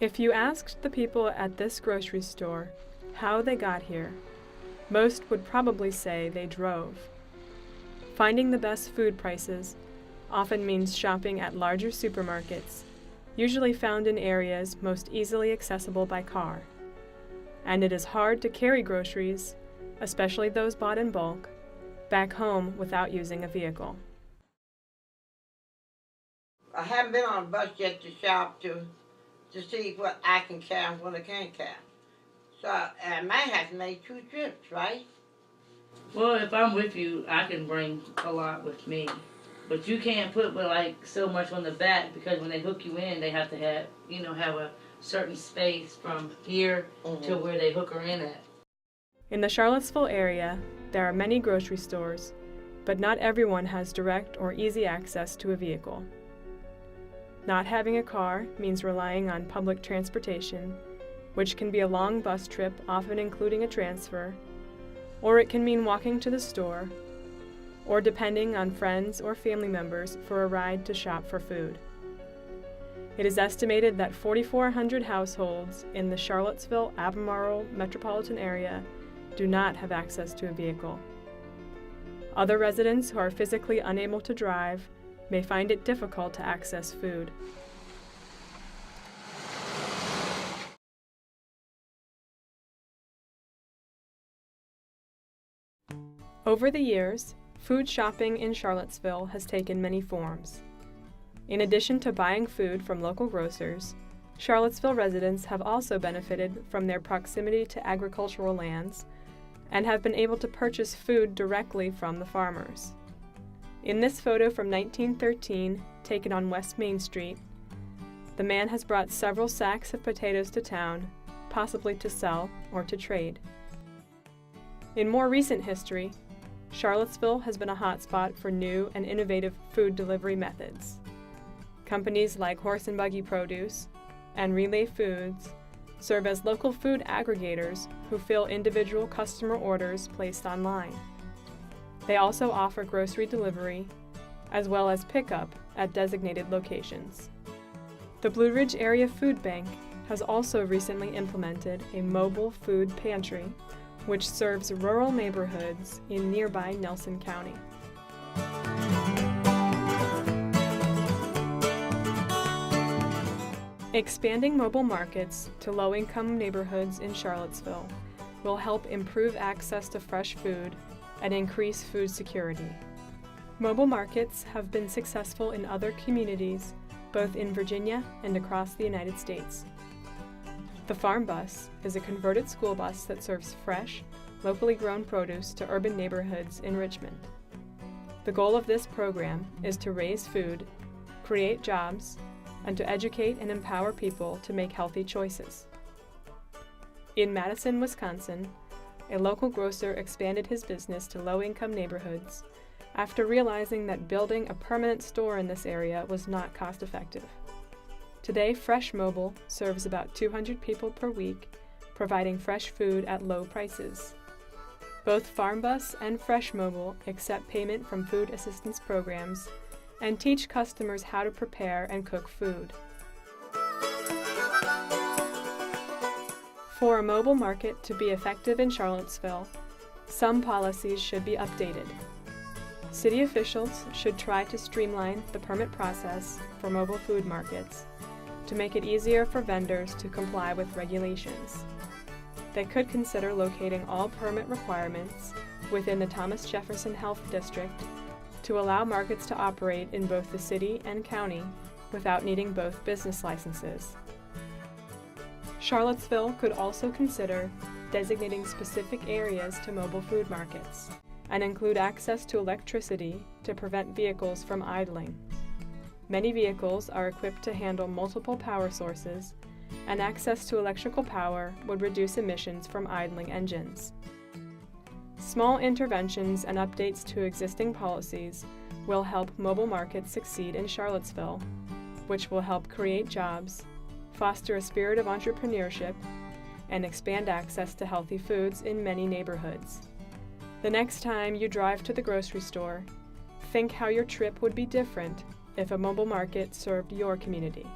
If you asked the people at this grocery store how they got here, most would probably say they drove. Finding the best food prices often means shopping at larger supermarkets, usually found in areas most easily accessible by car. And it is hard to carry groceries, especially those bought in bulk, back home without using a vehicle. I haven't been on a bus yet to shop to see what I can carry and what I can't carry. So I might have to make 2 trips, right? Well, if I'm with you, I can bring a lot with me. But you can't put so much on the back, because when they hook you in, they have to have a certain space from here to where they hook her in at. In the Charlottesville area, there are many grocery stores, but not everyone has direct or easy access to a vehicle. Not having a car means relying on public transportation, which can be a long bus trip, often including a transfer, or it can mean walking to the store, or depending on friends or family members for a ride to shop for food. It is estimated that 4,400 households in the Charlottesville-Albemarle metropolitan area do not have access to a vehicle. Other residents who are physically unable to drive may find it difficult to access food. Over the years, food shopping in Charlottesville has taken many forms. In addition to buying food from local grocers, Charlottesville residents have also benefited from their proximity to agricultural lands and have been able to purchase food directly from the farmers. In this photo from 1913, taken on West Main Street, the man has brought several sacks of potatoes to town, possibly to sell or to trade. In more recent history, Charlottesville has been a hotspot for new and innovative food delivery methods. Companies like Horse and Buggy Produce and Relay Foods serve as local food aggregators who fill individual customer orders placed online. They also offer grocery delivery, as well as pickup at designated locations. The Blue Ridge Area Food Bank has also recently implemented a mobile food pantry, which serves rural neighborhoods in nearby Nelson County. Expanding mobile markets to low-income neighborhoods in Charlottesville will help improve access to fresh food and increase food security. Mobile markets have been successful in other communities, both in Virginia and across the United States. The Farm Bus is a converted school bus that serves fresh, locally grown produce to urban neighborhoods in Richmond. The goal of this program is to raise food, create jobs, and to educate and empower people to make healthy choices. In Madison, Wisconsin, a local grocer expanded his business to low-income neighborhoods after realizing that building a permanent store in this area was not cost-effective. Today, Fresh Mobile serves about 200 people per week, providing fresh food at low prices. Both Farm Bus and Fresh Mobile accept payment from food assistance programs and teach customers how to prepare and cook food. For a mobile market to be effective in Charlottesville, some policies should be updated. City officials should try to streamline the permit process for mobile food markets to make it easier for vendors to comply with regulations. They could consider locating all permit requirements within the Thomas Jefferson Health District to allow markets to operate in both the city and county without needing both business licenses. Charlottesville could also consider designating specific areas to mobile food markets and include access to electricity to prevent vehicles from idling. Many vehicles are equipped to handle multiple power sources, and access to electrical power would reduce emissions from idling engines. Small interventions and updates to existing policies will help mobile markets succeed in Charlottesville, which will help create jobs, foster a spirit of entrepreneurship, and expand access to healthy foods in many neighborhoods. The next time you drive to the grocery store, think how your trip would be different if a mobile market served your community.